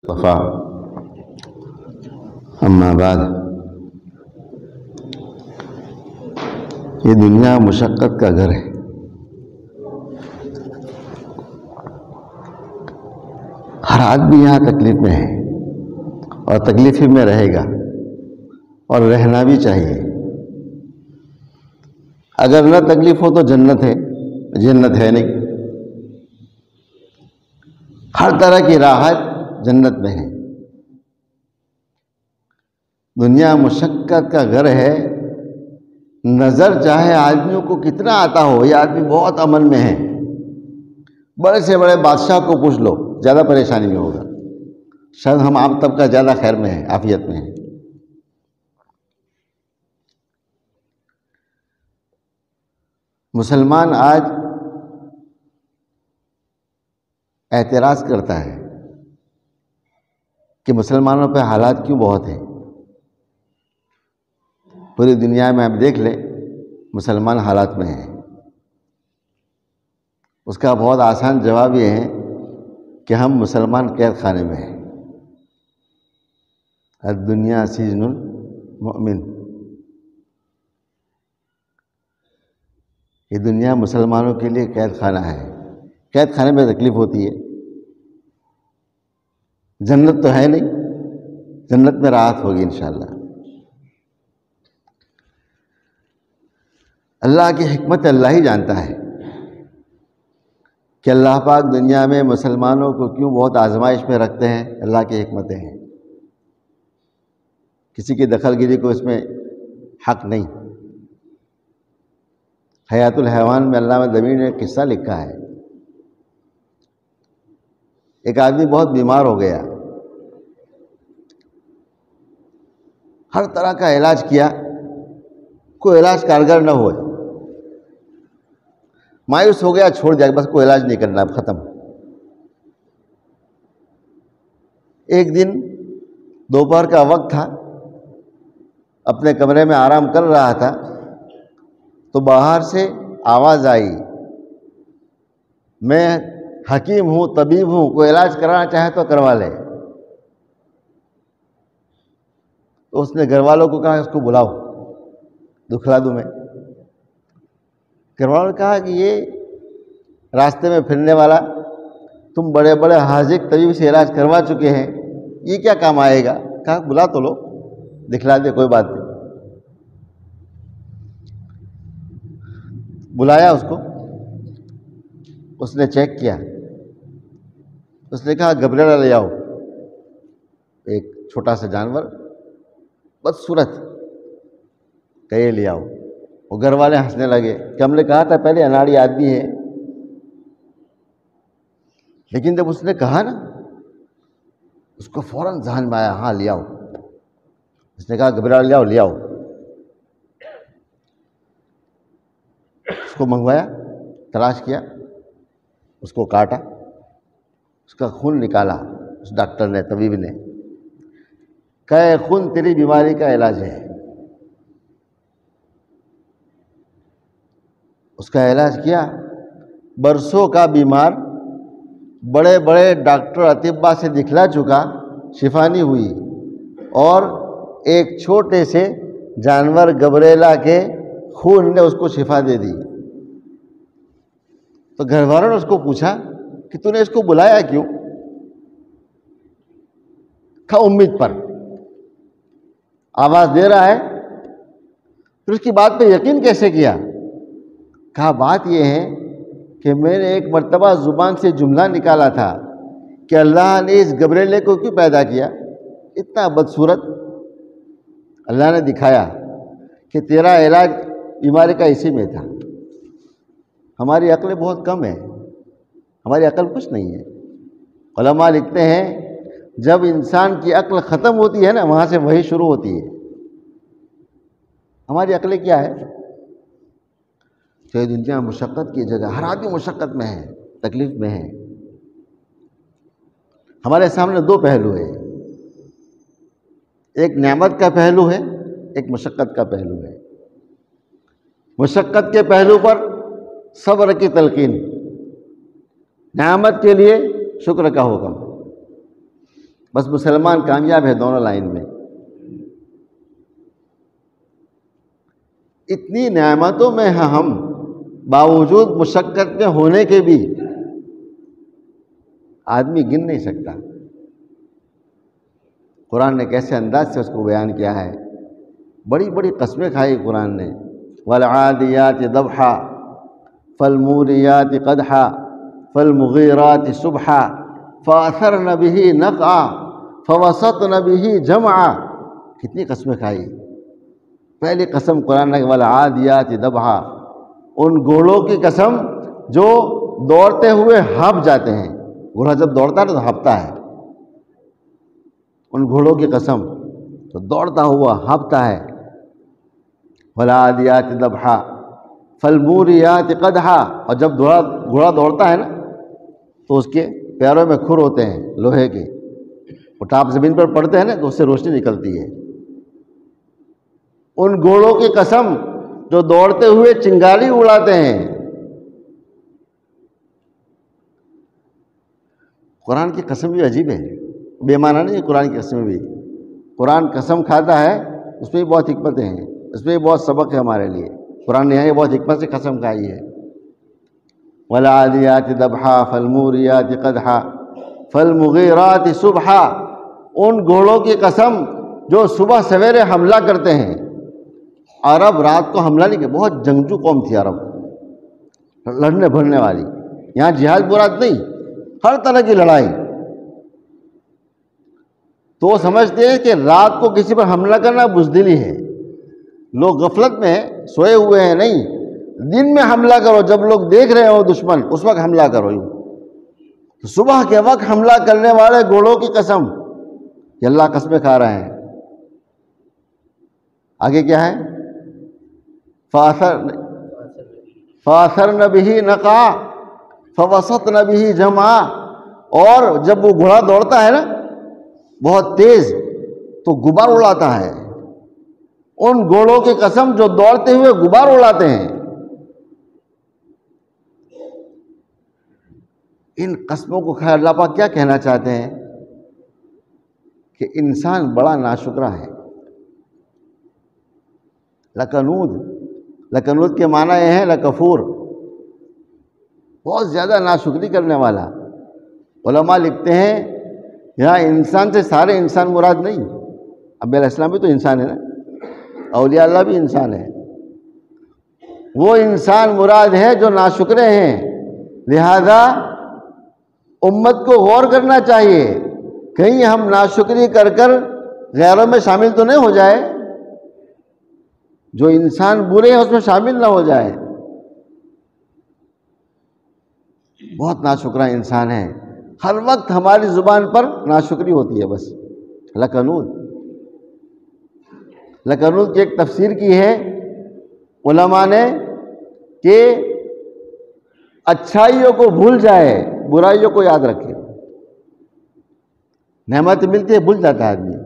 وفا اما بعد، یہ دنیا مشقت کا گھر ہے۔ ہر آدمی یہاں تکلیف میں ہے اور تکلیف میں رہے گا اور رہنا بھی چاہیے۔ اگر نہ تکلیف ہو تو جنت ہے، جنت ہے نہیں۔ ہر طرح کی راحت جنت میں ہے۔ دنیا مشقت کا گھر ہے۔ نظر چاہے آدمیوں کو کتنا آتا ہو، یہ آدمی بہت امن میں ہے، بڑے سے بڑے بادشاہ کو پوچھ لو زیادہ پریشانی میں ہوگا، شاید ہم عام طبقہ زیادہ خیر میں ہے، عافیت میں ہے۔ مسلمان آج اعتراض کرتا ہے کہ مسلمانوں پہ حالات کیوں بہت ہیں۔ پوری دنیا میں آپ دیکھ لیں، مسلمان حالات میں ہیں۔ اس کا بہت آسان جواب یہ ہے کہ ہم مسلمان قید خانے میں ہیں۔ الدنیا سجن المؤمن، یہ دنیا مسلمانوں کے لیے قید خانہ ہے۔ قید خانے میں تکلیف ہوتی ہے، جنت تو ہے نہیں، جنت میں راحت ہوگی انشاءاللہ۔ اللہ کی حکمت اللہ ہی جانتا ہے کہ اللہ پاک دنیا میں مسلمانوں کو کیوں بہت آزمائش میں رکھتے ہیں۔ اللہ کی حکمتیں ہیں، کسی کی دخل گیری کو اس میں حق نہیں۔ حیات الحیوان میں علامہ دبیر نے ایک قصہ لکھا ہے۔ ایک آدمی بہت بیمار ہو گیا، ہر طرح کا علاج کیا، کوئی علاج کارگر نہ ہوا، مایوس ہو گیا، چھوڑ دیا، بس کوئی علاج نہیں کرنا، اب ختم۔ ایک دن دوپہر کا وقت تھا، اپنے کمرے میں آرام کر رہا تھا تو باہر سے آواز آئی، میں حکیم ہوں، طبیب ہوں، کوئی علاج کرانا چاہے تو کروا لے۔ تو اس نے گھر والوں کو کہا اس کو بلاؤ، دکھلا دوں میں۔ گھر والوں نے کہا کہ یہ راستے میں پھرنے والا، تم بڑے بڑے حاذق طبیب سے علاج کروا چکے ہیں، یہ کیا کام آئے گا؟ کہا بلا تو لو، دکھلا دے، کوئی بات نہیں۔ بلایا اس کو، اس نے چیک کیا، اس نے کہا گبریلا لے آؤ، ایک چھوٹا سا جانور بدصورت، کہے لے آؤ۔ وہ گھر والے ہنسنے لگے کہ ہم نے کہا تھا پہلے اناڑی آدمی ہے، لیکن جب اس نے کہا نا، اس کو فوراً ذہن میں آیا، ہاں لے آؤ۔ اس نے کہا گبریلا لے آؤ، لے آؤ۔ اس کو منگوایا، تلاش کیا، اس کو کاٹا، اس کا خون نکالا۔ اس ڈاکٹر نے، طبیب نے کہا خون تیری بیماری کا علاج ہے۔ اس کا علاج کیا، برسوں کا بیمار، بڑے بڑے ڈاکٹر اطباء سے دکھلا چکا، شفا نہیں ہوئی، اور ایک چھوٹے سے جانور گبریلا کے خون نے اس کو شفا دے دی۔ تو گھر والوں نے اس کو پوچھا کہ تو نے اس کو بلایا کیوں؟ کہا امید پر، آواز دے رہا ہے، پھر اس کی بات پہ یقین کیسے کیا؟ کہا بات یہ ہے کہ میں نے ایک مرتبہ زبان سے جملہ نکالا تھا کہ اللہ نے اس گبریلے کو کیوں پیدا کیا، اتنا بدصورت۔ اللہ نے دکھایا کہ تیرا علاج بیماری کا اسی میں تھا۔ ہماری عقلیں بہت کم ہیں، ہماری عقل کچھ نہیں ہے۔ علماء لکھتے ہیں جب انسان کی عقل ختم ہوتی ہے نا، وہاں سے وہی شروع ہوتی ہے۔ ہماری عقلیں کیا ہے؟ تو یہ دنیا مشقت کی جگہ، ہر آدمی مشقت میں ہے، تکلیف میں ہے۔ ہمارے سامنے دو پہلو ہیں، ایک نعمت کا پہلو ہے، ایک مشقت کا پہلو ہے۔ مشقت کے پہلو پر صبر کی تلقین، نعمت کے لیے شکر کا حکم۔ بس مسلمان کامیاب ہے دونوں لائن میں. اتنی نعمتوں میں ہیں ہم، باوجود مشقت میں ہونے کے بھی آدمی گن نہیں سکتا. قرآن نے کیسے انداز سے اس کو بیان کیا ہے. بڑی بڑی قسمیں کھائی قرآن نے. والعادیات ضبحا فالموریات قدحا فالمغیرات صبحا فاثرن به نقعا فوسطن به جمعا. کتنی قسمیں کھائی. پہلی قسم قرآن نے والعادیات ضبحا، ان گھوڑوں کی قسم جو دوڑتے ہوئے ہانپ جاتے ہیں. گھوڑا جب دوڑتا ہے تو ہانپتا ہے. ان گھوڑوں کی قسم تو دوڑتا ہوا ہانپتا ہے. والعادیات ضبحا فالموریات قدحا، اور جب گھوڑا دوڑتا ہے نا تو اس کے پیروں میں کھر ہوتے ہیں لوہے کے، وہ ٹاپ زمین پر پڑتے ہیں نا تو اس سے روشنی نکلتی ہے. ان گھوڑوں کی قسم جو دوڑتے ہوئے چنگاری اڑاتے ہیں. قرآن کی قسم بھی عجیب ہے، بے معنی نہیں ہے. قرآن کی قسم بھی، قرآن قسم کھاتا ہے، اس میں بھی بہت حکمتیں ہیں، اس میں بھی بہت سبق ہے ہمارے لیے. قرآن نے یہاں بہت حکمت سے قسم کھائی ہے. والعادیات ضبحا فالموریات قدحا فالمغیرات صبحا، ان گھوڑوں کی قسم جو صبح سویرے حملہ کرتے ہیں. عرب رات کو حملہ نہیں کرتے، بہت جنگجو قوم تھی عرب، لڑنے بھرنے والی. یہاں جہاد مراد نہیں، ہر طرح کی لڑائی. تو وہ سمجھتے ہیں کہ رات کو کسی پر حملہ کرنا بزدلی ہے. لوگ غفلت میں سوئے ہوئے ہیں، نہیں، دن میں حملہ کرو، جب لوگ دیکھ رہے ہو دشمن اس وقت حملہ کرو. صبح کے وقت حملہ کرنے والے گھوڑوں کی قسم، یہ اللہ قسمیں کھا رہے ہیں. آگے کیا ہے؟ فَأَثَرْنَ بِهِ نَقْعًا فَوَسَطْنَ بِهِ جَمْعًا. اور جب وہ گھوڑا دوڑتا ہے نا بہت تیز تو غبار اڑاتا ہے. ان گھوڑوں کی قسم جو دوڑتے ہوئے غبار اڑاتے ہیں. ان قسموں کو کھائے اللہ پاک کیا کہنا چاہتے ہیں؟ کہ انسان بڑا ناشکرا ہے. لکنود کے معنی یہ ہے لکفور، بہت زیادہ ناشکری کرنے والا. علماء لکھتے ہیں یہاں انسان سے سارے انسان مراد نہیں. انبیاء علیہ السلام بھی تو انسان ہے نا، اولیاء اللہ بھی انسان ہے. وہ انسان مراد ہے جو ناشکرے ہیں. لہذا امت کو غور کرنا چاہیے کہیں ہم ناشکری کر غیروں میں شامل تو نہیں ہو جائے، جو انسان برے ہیں اس میں شامل نہ ہو جائے. بہت ناشکرا انسان ہے، ہر وقت ہماری زبان پر ناشکری ہوتی ہے. بس لکنود کی ایک تفسیر کی ہے علماء نے کہ اچھائیوں کو بھول جائے، برائیوں کو یاد رکھے. نعمت ملتی ہے بھول جاتا ہے آدمی.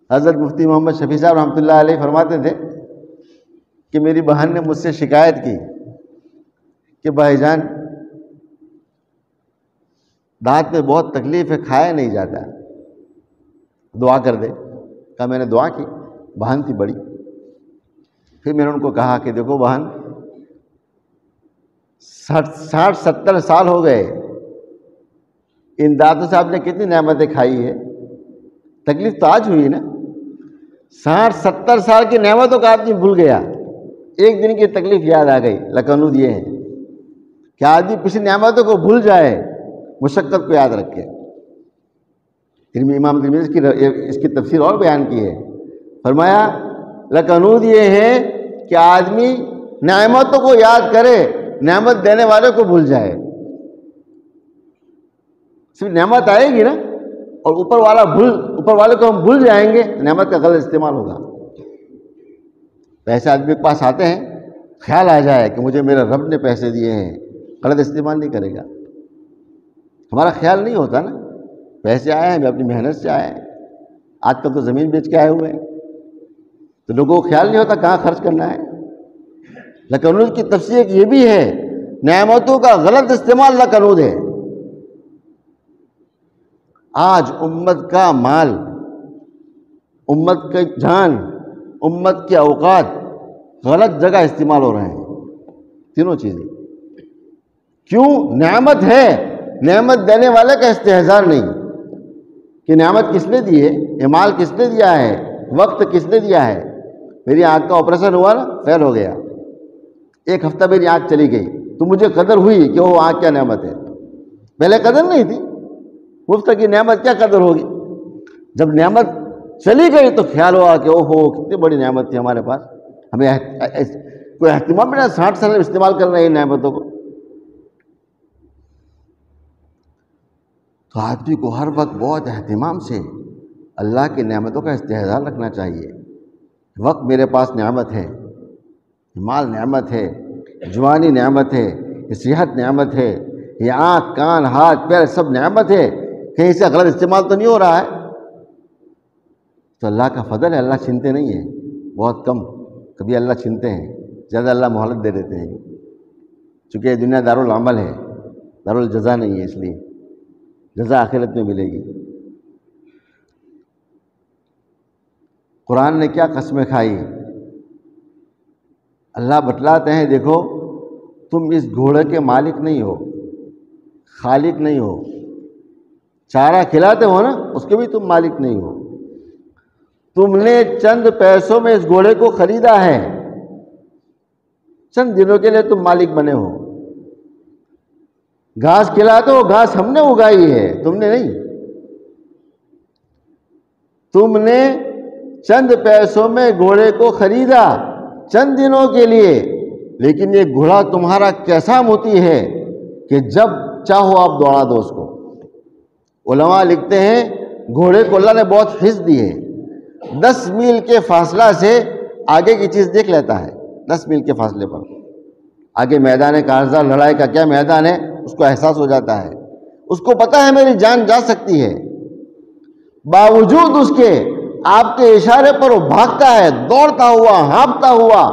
حضرت مفتی محمد شفیع صاحب رحمۃ اللہ علیہ فرماتے تھے کہ میری بہن نے مجھ سے شکایت کی کہ بھائی جان دانت میں بہت تکلیف ہے، کھایا نہیں جاتا، دعا کر دے. کہا میں نے دعا کی. بہن تھی بڑی. پھر میں نے ان کو کہا کہ دیکھو بہن، 60-70 سال ہو گئے، ان دانتوں سے آپ نے کتنی نعمتیں کھائی ہے، تکلیف تو آج ہوئی نا. 60-70 سال کی نعمتوں کا آدمی بھول گیا، ایک دن کی تکلیف یاد آ گئی. لکنود یہ ہے کہ آدمی پچھلی نعمتوں کو بھول جائے، مشقت کو یاد رکھے. امام ترمذی اس کی تفسیر اور بیان کی ہے. فرمایا لکنود یہ ہے کہ آدمی نعمتوں کو یاد کرے، نعمت دینے والے کو بھول جائے. صرف نعمت آئے گی نا اور اوپر والے کو ہم بھول جائیں گے، نعمت کا غلط استعمال ہوگا. پیسے آدمی کے پاس آتے ہیں، خیال آ جائے کہ مجھے میرے رب نے پیسے دیے ہیں، غلط استعمال نہیں کرے گا. ہمارا خیال نہیں ہوتا نا، پیسے آئے ہیں ہمیں اپنی محنت سے آئے ہیں. آج کل تو زمین بیچ کے آئے ہوئے ہیں تو لوگوں کو خیال نہیں ہوتا کہاں خرچ کرنا ہے. لکنود کی تفسیر یہ بھی ہے، نعمتوں کا غلط استعمال لکنود ہے. آج امت کا مال، امت کی جان، امت کے اوقات غلط جگہ استعمال ہو رہے ہیں، تینوں چیزیں۔ کیوں؟ نعمت ہے، نعمت دینے والے کا استحضار نہیں کہ نعمت کس نے دی ہے، یہ مال کس نے دیا ہے، وقت کس نے دیا ہے۔ میری آنکھ کا آپریشن ہوا نا، فیل ہو گیا، 1 ہفتہ میری آنکھ چلی گئی، تو مجھے قدر ہوئی کہ وہ آنکھ کیا نعمت ہے، پہلے قدر نہیں تھی۔ مفت کی نعمت کیا قدر ہوگی؟ جب نعمت چلی گئی تو خیال ہوا کہ اوہو کتنی بڑی نعمت تھی ہمارے پاس، ہمیں کوئی اہتمام نہیں، 60 سال استعمال کر رہے ہیں نعمتوں کو۔ تو آدمی کو ہر وقت بہت اہتمام سے اللہ کی نعمتوں کا استحضار رکھنا چاہیے۔ وقت میرے پاس نعمت ہے، مال نعمت ہے، جوانی نعمت ہے، صحت نعمت ہے، یہ آنکھ کان ہاتھ پیر سب نعمت ہے، کہیں سے غلط استعمال تو نہیں ہو رہا ہے، تو اللہ کا فضل ہے۔ اللہ چھینتے نہیں ہیں، بہت کم، کبھی اللہ چھینتے ہیں، زیادہ اللہ مہلت دے دیتے ہیں، چونکہ یہ دنیا دارالعمل ہے، دارالجزا نہیں ہے، اس لیے جزا آخرت میں ملے گی۔ قرآن نے کیا قسمیں کھائی، اللہ بتلاتے ہیں، دیکھو تم اس گھوڑے کے مالک نہیں ہو، خالق نہیں ہو، چارہ کھلاتے ہو نا، اس کے بھی تم مالک نہیں ہو، تم نے چند پیسوں میں اس گھوڑے کو خریدا ہے، چند دنوں کے لیے تم مالک بنے ہو، گھاس کھلاتے ہو، گھاس ہم نے اگائی ہے، تم نے نہیں، تم نے چند پیسوں میں گھوڑے کو خریدا چند دنوں کے لیے، لیکن یہ گھوڑا تمہارا کیسا موتی ہے کہ جب چاہو آپ دوڑا دو اس کو۔ علماء لکھتے ہیں گھوڑے کو اللہ نے بہت حفظ دی ہے، 10 میل کے فاصلہ سے آگے کی چیز دیکھ لیتا ہے، 10 میل کے فاصلے پر آگے میدان کارزار لڑائی کا کیا میدان ہے اس کو احساس ہو جاتا ہے، اس کو پتا ہے میری جان جا سکتی ہے، باوجود اس کے آپ کے اشارے پر وہ بھاگتا ہے، دوڑتا ہوا، ہانپتا ہوا،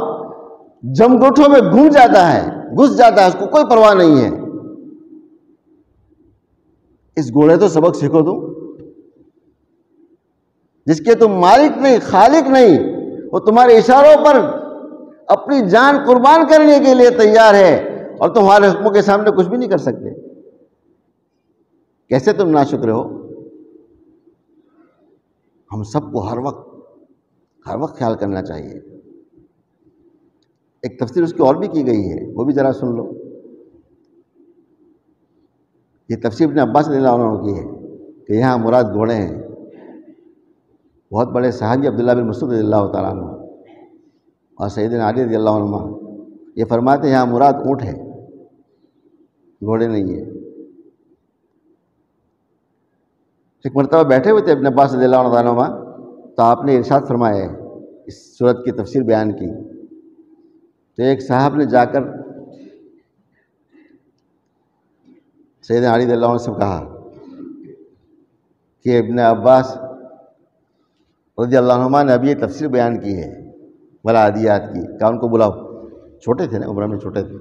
جمگوٹھوں میں گھوم جاتا ہے، گھس جاتا ہے، اس کو کوئی پرواہ نہیں ہے۔ اس گھوڑے تو سبق سیکھو تم، جس کے تم مالک نہیں، خالق نہیں، وہ تمہارے اشاروں پر اپنی جان قربان کرنے کے لیے تیار ہے، اور تمہارے حکموں کے سامنے کچھ بھی نہیں کر سکتے، کیسے تم ناشکر ہو؟ ہم سب کو ہر وقت خیال کرنا چاہیے۔ ایک تفسیر اس کی اور بھی کی گئی ہے، وہ بھی ذرا سن لو۔ یہ تفسیر ابن عباس رضی اللہ عنہ کی ہے کہ یہاں مراد گھوڑے ہیں۔ بہت بڑے صحابی عبداللہ بن مسعود رضی اللہ تعالیٰ عنہ اور سیدنا علی رضی اللہ عنہ یہ فرماتے ہیں یہاں مراد اونٹ ہے، گھوڑے نہیں ہے۔ ایک مرتبہ بیٹھے ہوئے تھے ابن عباس رضی اللہ عنہ، تو آپ نے ارشاد فرمایا ہے، اس سورت کی تفسیر بیان کی، تو ایک صاحب نے جا کر سیدنا علی رضی اللہ عنہ سے کہا کہ ابن عباس رضی اللہ عنہ نے ابھی یہ تفسیر بیان کی ہے والعادیات کی، کہا ان کو بلاؤ، چھوٹے تھے نا، عمر میں چھوٹے تھے،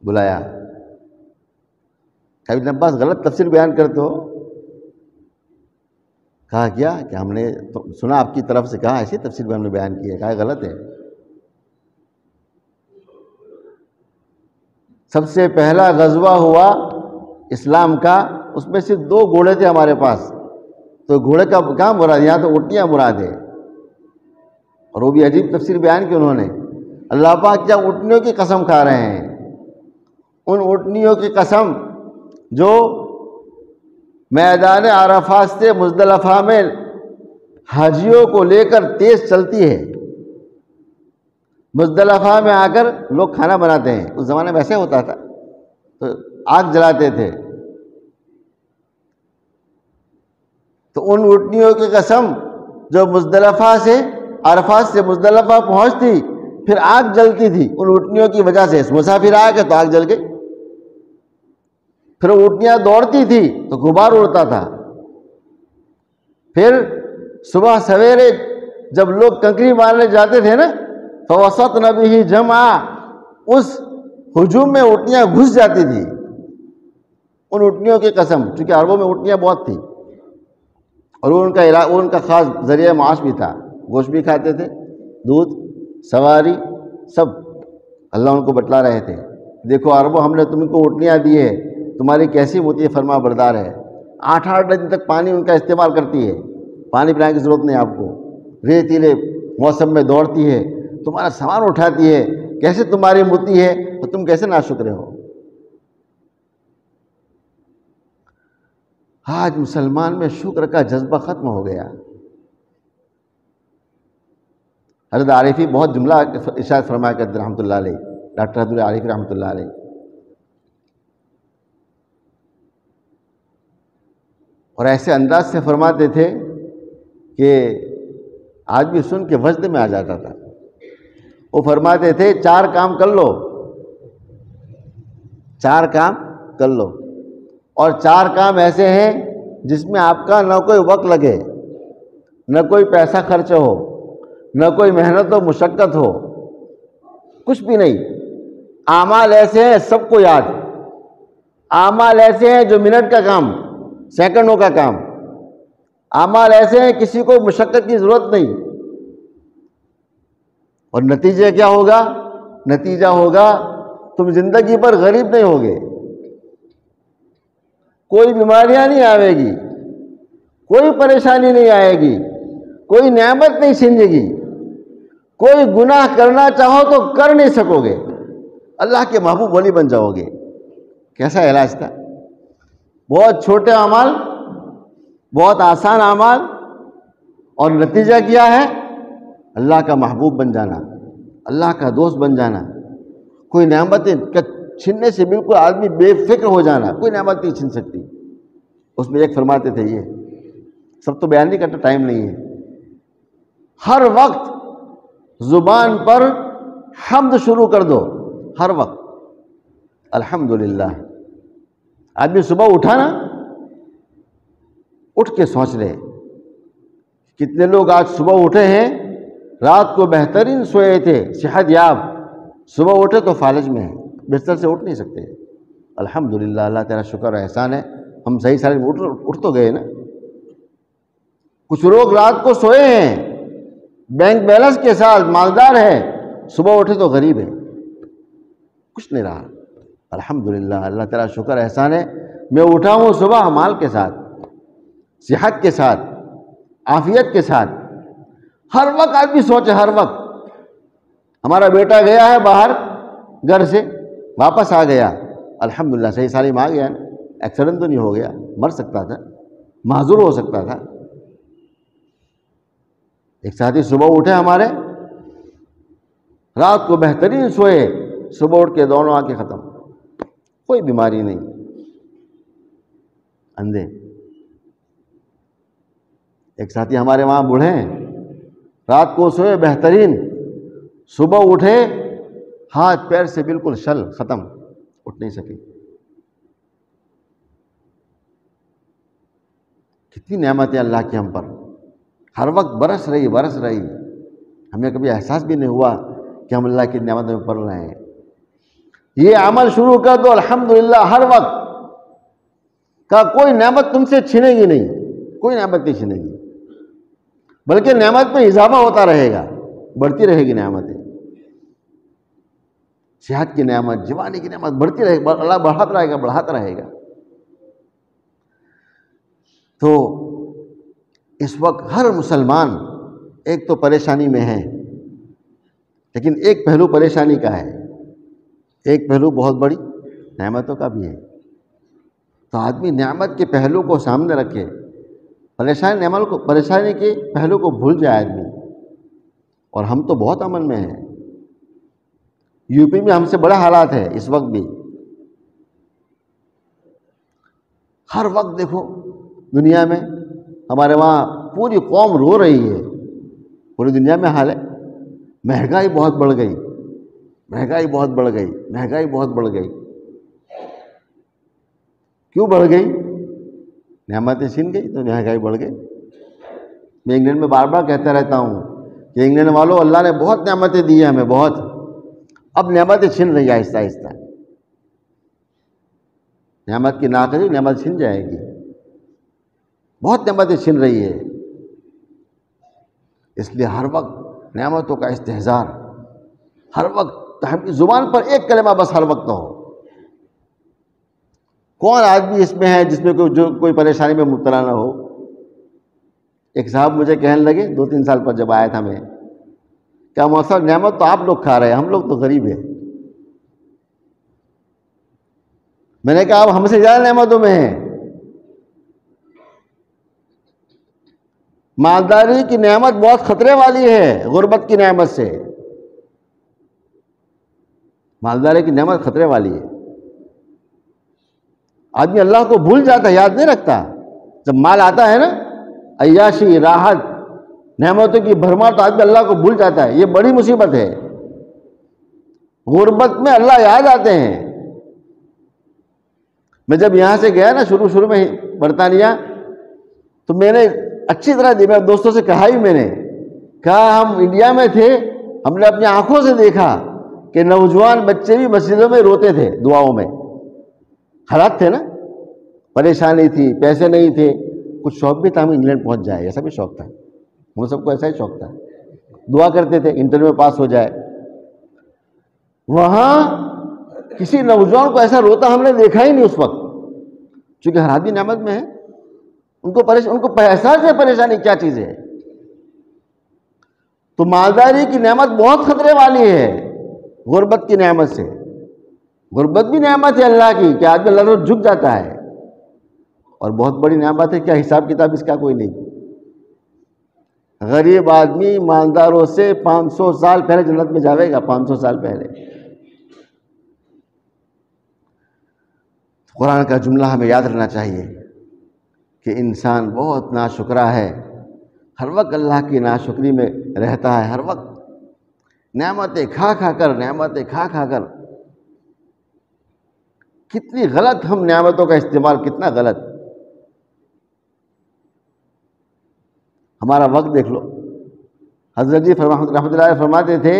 بلایا، کہا ابن عباس غلط تفسیر بیان کرتے ہو، کہا کیا کہ ہم نے سنا آپ کی طرف سے، کہا ایسی تفسیر میں ہم نے بیان کی ہے، کہا غلط ہے۔ سب سے پہلا غزوہ ہوا اسلام کا، اس میں صرف 2 گھوڑے تھے ہمارے پاس، تو گھوڑے کا کہاں مراد، یہاں تو اونٹیاں مراد ہے، اور وہ بھی عجیب تفسیر بیان کی انہوں نے۔ اللہ پاک کیا اونٹنیوں کی قسم کھا رہے ہیں، ان اونٹنیوں کی قسم جو میدان عرفات سے مزدلفہ میں حاجیوں کو لے کر تیز چلتی ہے۔ مزدلفہ میں آ کر لوگ کھانا بناتے ہیں، اس زمانے میں ایسے ہوتا تھا، تو آگ جلاتے تھے، تو ان اونٹنیوں کی قسم جو مزدلفہ سے عرفات سے مزدلفہ پہنچتی پھر آگ جلتی تھی، ان اونٹنیوں کی وجہ سے مسافر آ گئے تو آگ جل گئی، پھر اونٹنیاں دوڑتی تھی تو غبار اڑتا تھا، پھر صبح سویرے جب لوگ کنکری مارنے جاتے تھے نا، فوسطن بہ جمعا، اس ہجوم میں اونٹنیاں گھس جاتی تھی، ان اونٹنیوں کی قسم، چونکہ عربوں میں اونٹنیاں بہت تھیں اور وہ ان کا خاص ذریعہ معاش بھی تھا، گوشت بھی کھاتے تھے، دودھ، سواری، سب اللہ ان کو بتلا رہے تھے، دیکھو عربوں ہم نے تم کو اونٹنیاں دی ہے، تمہاری کیسی ہوتی ہے فرما بردار ہے، 8 دن تک پانی ان کا استعمال کرتی ہے، پانی پلانے کی ضرورت نہیں آپ کو، ریتیلے موسم میں دوڑتی ہے، تمہارا سامان اٹھاتی ہے، کیسے تمہاری متی ہے تو تم کیسے ناشکرے ہو۔ آج مسلمان میں شکر کا جذبہ ختم ہو گیا۔ حضرت عارفی بہت جملہ ارشاد فرمایا کرتے رحمۃ اللہ علیہ، ڈاکٹر حضرت عارفی رحمۃ اللہ علیہ، اور ایسے انداز سے فرماتے تھے کہ آدمی سن کے وجد میں آ جاتا تھا۔ وہ فرماتے تھے 4 کام کر لو، 4 کام کر لو، اور 4 کام ایسے ہیں جس میں آپ کا نہ کوئی وقت لگے، نہ کوئی پیسہ خرچ ہو، نہ کوئی محنت و مشقت ہو، کچھ بھی نہیں۔ اعمال ایسے ہیں سب کو یاد، اعمال ایسے ہیں جو منٹ کا کام، سیکنڈوں کا کام، اعمال ایسے ہیں کسی کو مشقت کی ضرورت نہیں، اور نتیجہ کیا ہوگا؟ نتیجہ ہوگا تم زندگی پر غریب نہیں ہوگے، کوئی بیماریاں نہیں آئے گی، کوئی پریشانی نہیں آئے گی، کوئی نعمت نہیں چھنے گی، کوئی گناہ کرنا چاہو تو کر نہیں سکو گے، اللہ کے محبوب ولی بن جاؤ گے۔ کیسا علاج تھا؟ بہت چھوٹے اعمال، بہت آسان اعمال، اور نتیجہ کیا ہے؟ اللہ کا محبوب بن جانا، اللہ کا دوست بن جانا، کوئی نعمتیں چھننے سے بالکل آدمی بے فکر ہو جانا، کوئی نعمت نہیں چھن سکتی۔ اس میں ایک فرماتے تھے، یہ سب تو بیان نہیں کرتا، ٹائم نہیں ہے، ہر وقت زبان پر حمد شروع کر دو، ہر وقت الحمدللہ۔ آدمی صبح اٹھا نا، اٹھ کے سوچ لے کتنے لوگ آج صبح اٹھے ہیں، رات کو بہترین سوئے تھے، صحت یاب، صبح اٹھے تو فالج میں ہیں، بستر سے اٹھ نہیں سکتے۔ الحمدللہ، اللہ تیرا شکر و احسان ہے، ہم صحیح سالم اٹھ تو گئے نا۔ کچھ لوگ رات کو سوئے ہیں، بینک بیلنس کے ساتھ مالدار ہے، صبح اٹھے تو غریب ہے، کچھ نہیں رہا۔ الحمدللہ، اللہ تیرا شکر احسان ہے، میں اٹھا ہوں صبح مال کے ساتھ، صحت کے ساتھ، عافیت کے ساتھ۔ ہر وقت آدمی سوچے، ہر وقت ہمارا بیٹا گیا ہے باہر گھر سے، واپس آ گیا، الحمدللہ صحیح سالم آ گیا نا، ایکسیڈنٹ تو نہیں ہو گیا، مر سکتا تھا، معذور ہو سکتا تھا۔ ایک ساتھی صبح اٹھے ہمارے، رات کو بہترین سوئے، صبح اٹھ کے دونوں آنکھیں ختم، کوئی بیماری نہیں، اندھے۔ ایک ساتھی ہمارے وہاں بوڑھے ہیں، رات کو سوئے بہترین، صبح اٹھے ہاتھ پیر سے بالکل شل ختم، اٹھ نہیں سکے۔ کتنی نعمتیں اللہ کی ہم پر، ہر وقت برس رہی برس رہی، ہمیں کبھی احساس بھی نہیں ہوا کہ ہم اللہ کی نعمتوں میں پڑ رہے ہیں۔ یہ عمل شروع کر دو الحمدللہ، ہر وقت کا کوئی نعمت تم سے چھنے گی نہیں، کوئی نعمت نہیں چھنے گی، بلکہ نعمت میں اضافہ ہوتا رہے گا، بڑھتی رہے گی نعمتیں۔ صحت کی نعمت، جوانی کی نعمت بڑھتی رہے گی، اللہ بڑھاتا رہے گا، بڑھاتا رہے گا۔ تو اس وقت ہر مسلمان ایک تو پریشانی میں ہے، لیکن ایک پہلو پریشانی کا ہے، ایک پہلو بہت بڑی نعمتوں کا بھی ہے۔ تو آدمی نعمت کے پہلو کو سامنے رکھے، پریشانی کے پہلو کو بھول جائے آدمی۔ اور ہم تو بہت امن میں ہیں، یو پی میں ہم سے بڑا حالات ہے اس وقت بھی۔ ہر وقت دیکھو دنیا میں، ہمارے وہاں پوری قوم رو رہی ہے، پوری دنیا میں حال ہے، مہنگائی بہت بڑھ گئی، مہنگائی بہت بڑھ گئی، مہنگائی بہت بڑھ گئی۔ کیوں بڑھ گئی؟ نعمتیں چھن گئی تو مہنگائی بڑھ گئی۔ میں انگلینڈ میں بار بار کہتا رہتا ہوں کہ انگلینڈ والوں، اللہ نے بہت نعمتیں دی ہیں ہمیں، بہت، اب نعمتیں چھن رہی ہیں آہستہ آہستہ۔ نعمت کی ناقدری، نعمت چھن جائے گی. بہت نعمتیں چھن رہی ہے. اس لیے ہر وقت نعمتوں کا استحضار، ہر وقت زبان پر ایک کلمہ بس ہر وقت ہو. کون آدمی اس میں ہے جس میں کوئی پریشانی میں مبتلا نہ ہو؟ ایک صاحب مجھے کہنے لگے 2-3 سال پر جب آیا تھا میں، کیا موسیٰ نعمت تو آپ لوگ کھا رہے ہیں، ہم لوگ تو غریب ہیں. میں نے کہا آپ ہم سے زیادہ نعمتوں میں ہیں. مالداری کی نعمت بہت خطرے والی ہے غربت کی نعمت سے. مالداری کی نعمت خطرے والی ہے. آدمی اللہ کو بھول جاتا ہے، یاد نہیں رکھتا. جب مال آتا ہے نا، عیاشی، راحت، نعمتوں کی بھرمار، تو آدمی اللہ کو بھول جاتا ہے. یہ بڑی مصیبت ہے. غربت میں اللہ یاد آتے ہیں. میں جب یہاں سے گیا نا شروع میں برطانیہ، تو میں نے اچھی طرح میں دوستوں سے کہا ہی، میں نے کہا ہم انڈیا میں تھے، ہم نے اپنی آنکھوں سے دیکھا کہ نوجوان بچے بھی مسجدوں میں روتے تھے دعاؤں میں. حالات تھے نا، پریشانی تھی، پیسے نہیں تھے. کچھ شوق بھی تھا ہم انگلینڈ پہنچ جائے، ایسا بھی شوق تھا. ہم سب کو ایسا ہی شوق تھا. دعا کرتے تھے انٹرویو میں پاس ہو جائے. وہاں کسی نوجوان کو ایسا روتا ہم نے دیکھا ہی نہیں اس وقت، چونکہ ہر آدمی نعمت میں ہے. ان کو احساس ہے پریشانی کیا چیز ہے. تو مالداری کی نعمت بہت خطرے والی ہے غربت کی نعمت سے. غربت بھی نعمت ہے اللہ کی کہ آدمی اللہ سے جھک جاتا ہے، اور بہت بڑی نعمت ہے. کیا حساب کتاب اس کا کوئی نہیں. غریب آدمی مالداروں سے 500 سال پہلے جنت میں جاوے گا. 500 سال پہلے. قرآن کا جملہ ہمیں یاد رکھنا چاہیے کہ انسان بہت ناشکرا ہے، ہر وقت اللہ کی ناشکری میں رہتا ہے. ہر وقت نعمتیں کھا کھا کر کتنی غلط ہم نعمتوں کا استعمال، کتنا غلط. ہمارا وقت دیکھ لو. حضرت جی رحمۃ اللہ علیہ فرماتے تھے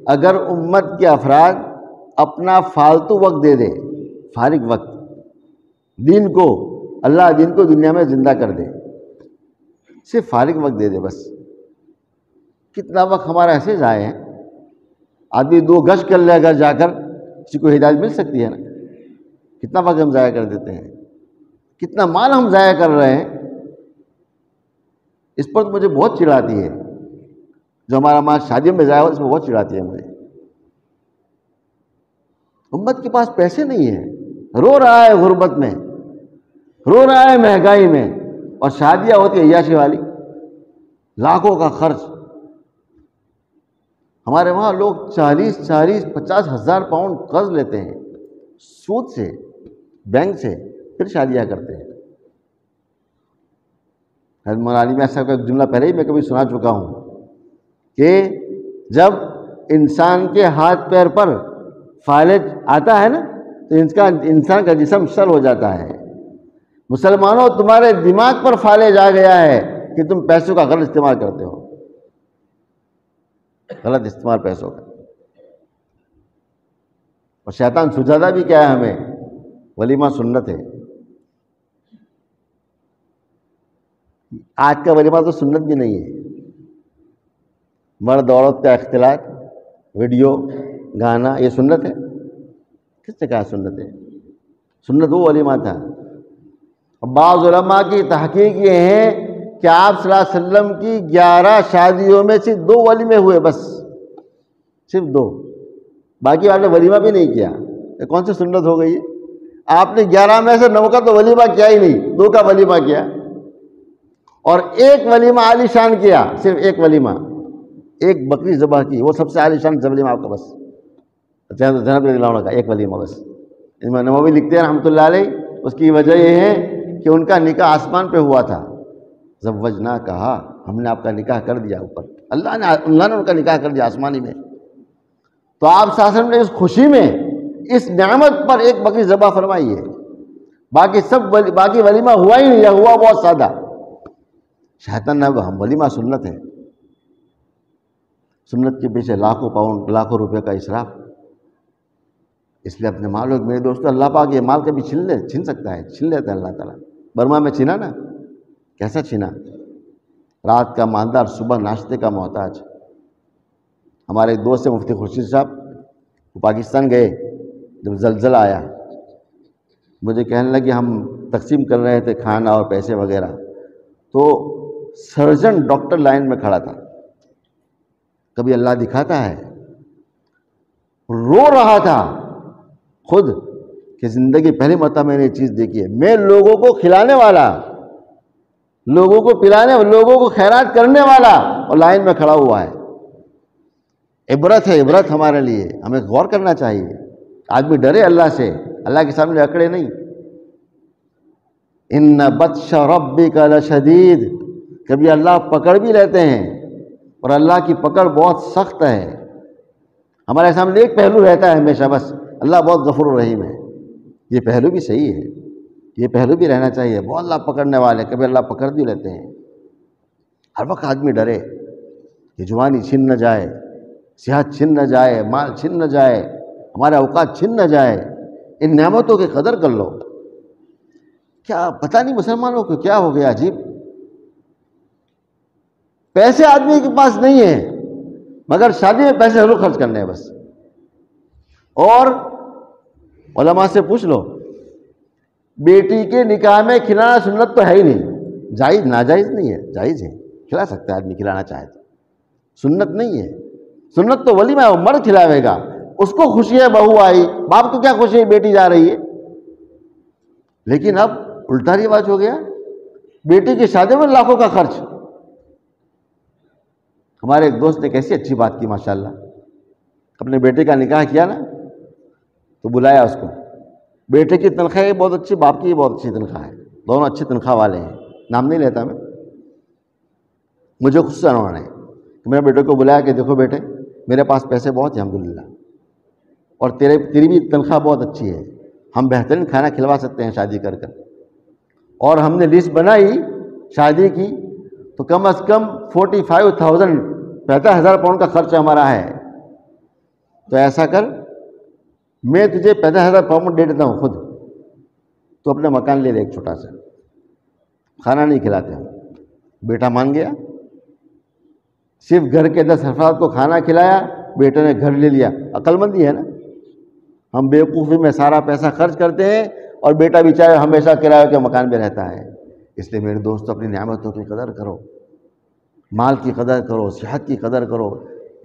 اگر امت کے افراد اپنا فالتو وقت دے دے، فارغ وقت، دین کو، اللہ دین کو دنیا میں زندہ کر دے، صرف فارغ وقت دے دے بس. کتنا وقت ہمارا ایسے ضائع ہے. آدمی 2 گز کر لے گھر جا کر، کسی کو ہدایت مل سکتی ہے نا. کتنا وقت ہم ضائع کر دیتے ہیں، کتنا مال ہم ضائع کر رہے ہیں. اس پر تو مجھے بہت چڑ آتی ہے. جو ہمارا مال شادیوں میں ضائع ہو، اس میں بہت چڑ آتی ہے مجھے. امت کے پاس پیسے نہیں ہیں، رو رہا ہے غربت میں، رو رہا ہے مہنگائی میں، اور شادیاں ہوتی ہیں عیاشی والی، لاکھوں کا خرچ. ہمارے وہاں لوگ 40-50 ہزار پاؤنڈ قرض لیتے ہیں سود سے، بینک سے، پھر شادیاں کرتے ہیں. حضرت مولانا علی میاں صاحب کا ایک جملہ پہلے ہی میں کبھی سنا چکا ہوں کہ جب انسان کے ہاتھ پیر پر فالج آتا ہے نا، تو انسان کا جسم شل ہو جاتا ہے. مسلمانوں، تمہارے دماغ پر فالج آ گیا ہے کہ تم پیسوں کا غلط استعمال کرتے ہو، غلط استعمال پیسوں کا. اور شیطان سجادہ بھی کیا ہے ہمیں، ولیمہ سنت ہے. آج کا ولیمہ تو سنت بھی نہیں ہے. مرد عورت کا اختلاط، ویڈیو، گانا، یہ سنت ہے؟ کس نے کہا سنت ہے؟ سنت وہ ولیمہ تھا. بعض علماء کی تحقیق یہ ہے کہ آپ صلی اللہ علیہ وسلم کی 11 شادیوں میں صرف 2 ولیمے ہوئے، بس صرف 2. باقی آپ نے ولیمہ بھی نہیں کیا. یہ کون سی سنت ہو گئی؟ آپ نے 11 میں سے 9 کا تو ولیمہ کیا ہی نہیں، 2 کا ولیمہ کیا، اور 1 ولیمہ عالی شان کیا. صرف 1 ولیمہ، 1 بکری ذبح کی، وہ سب سے عالی شان ولیمہ آپ کا بس. جنت رضی اللہ عنہ کا 1 ولیمہ بس. امام نووی لکھتے ہیں رحمۃ اللہ علیہ، اس کی وجہ یہ ہے کہ ان کا نکاح آسمان پہ ہوا تھا. زوجنا کہا، ہم نے آپ کا نکاح کر دیا اوپر. اللہ نے ان کا نکاح کر دیا آسمانی میں. تو آپ صلی اللہ علیہ وسلم نے اس خوشی میں اس نعمت پر 1 بکری ذبح فرمائی ہے. باقی ولیمہ ہوا ہی نہیں، یا ہوا بہت سادہ. شیطان نے ہم ولیمہ سنت ہے. سنت کے پیچھے لاکھوں پاؤنڈ، لاکھوں روپے کا اسراف. اس لیے اپنے مالوں میرے دوستوں، اللہ پاک یہ مال کبھی چھین سکتا ہے، چھین لیتا ہے اللہ تعالیٰ۔ برما میں چھینا نا، کیسا چھینا؟ رات کا مالدار، صبح ناشتے کا محتاج۔ ہمارے ایک دوست ہے مفتی خورشید صاحب، وہ پاکستان گئے، جب زلزلہ آیا مجھے کہنے لگے ہم تقسیم کر رہے تھے کھانا اور پیسے وغیرہ، تو سرجن ڈاکٹر لائن میں کھڑا تھا۔ کبھی اللہ دکھاتا ہے، رو رہا تھا خود کہ زندگی پہلی مرتبہ میں نے یہ چیز دیکھی ہے، میں لوگوں کو کھلانے والا، لوگوں کو پلانے، لوگوں کو خیرات کرنے والا، اور لائن میں کھڑا ہوا ہے۔ عبرت ہے، عبرت ہمارے لیے، ہمیں غور کرنا چاہیے۔ آدمی ڈرے اللہ سے، اللہ کے سامنے اکڑے نہیں۔ ان بطش ربک لشدید، کبھی اللہ پکڑ بھی لیتے ہیں، اور اللہ کی پکڑ بہت سخت ہے۔ ہمارے سامنے ایک پہلو رہتا ہے ہمیشہ، بس اللہ بہت غفور الرحیم ہے، یہ پہلو بھی صحیح ہے، یہ پہلو بھی رہنا چاہیے۔ بہت اللہ پکڑنے والے، کبھی اللہ پکڑ بھی لیتے ہیں۔ ہر وقت آدمی ڈرے کہ جوانی چھن نہ جائے، صحت چھن نہ جائے، مال چھن نہ جائے، ہمارے اوقات چھن نہ جائے۔ ان نعمتوں کی قدر کر لو۔ کیا پتہ نہیں مسلمانوں کو کیا ہو گیا، عجیب، پیسے آدمی کے پاس نہیں ہیں، مگر شادی میں پیسے ضرور خرچ کرنے ہیں بس۔ اور علماء سے پوچھ لو، بیٹی کے نکاح میں کھلانا سنت تو ہے ہی نہیں، جائز ناجائز نہیں ہے، جائز ہے، کھلا سکتا ہے آدمی کھلانا چاہے تو، سنت نہیں ہے۔ سنت تو ولیمہ ہے، مرد کھلاوے گا، اس کو خوشی ہے بہو آئی، باپ کو کیا خوشی ہے بیٹی جا رہی ہے۔ لیکن اب الٹا رواج ہو گیا، بیٹی کی شادی میں لاکھوں کا خرچ۔ ہمارے ایک دوست نے کیسی اچھی بات کی ماشاءاللہ، اپنے بیٹے کا نکاح کیا نا تو بلایا اس کو، بیٹے کی تنخواہ بہت اچھی، باپ کی بہت اچھی تنخواہ ہے، دونوں اچھی تنخواہ والے ہیں، نام نہیں لیتا میں، مجھے خود سے انہوں نے میرے بیٹے کو بلایا کہ دیکھو بیٹے میرے پاس پیسے بہت ہیں الحمدللہ، اور تیری بھی تنخواہ بہت اچھی ہے، ہم بہترین کھانا کھلوا سکتے ہیں شادی کر کر، اور ہم نے لسٹ بنائی شادی کی تو کم از کم 45,000 65,000 پاؤنڈ کا خرچ ہمارا ہے، تو ایسا کر میں تجھے 65,000 پاؤنڈ دے دیتا ہوں خود، تو اپنا مکان لے لے ایک چھوٹا سا، کھانا نہیں کھلاتے ہم۔ بیٹا مان گیا، صرف گھر کے 10 افراد کو کھانا کھلایا، بیٹے نے گھر لے لیا۔ عقل مندی ہے نا، ہم بیوقوفی میں سارا پیسہ خرچ کرتے ہیں، اور بیٹا بیچارہ ہمیشہ کرایہ کے مکان میں رہتا ہے۔ اس لیے میرے دوست اپنی نعمتوں کی قدر کرو، مال کی قدر کرو، صحت کی قدر کرو۔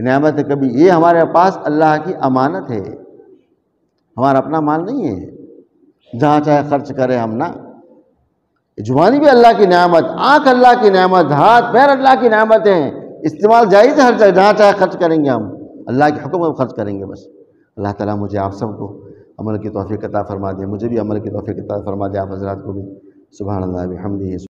نعمت کبھی یہ ہمارے پاس اللہ کی امانت ہے، ہمارا اپنا مال نہیں ہے جہاں چاہے خرچ کرے ہم نا۔ جوانی بھی اللہ کی نعمت، آنکھ اللہ کی نعمت، ہاتھ پیر اللہ کی نعمت ہیں، استعمال جائز ہے ہر جگہ، جہاں چاہے خرچ کریں گے ہم، اللہ کے حکم میں خرچ کریں گے بس۔ اللہ تعالیٰ مجھے آپ سب کو عمل کی توفیق عطا فرما دے، مجھے بھی عمل کی توفیق عطا فرما دے، آپ حضرات کو بھی۔ سبحان اللہ بحمدہ۔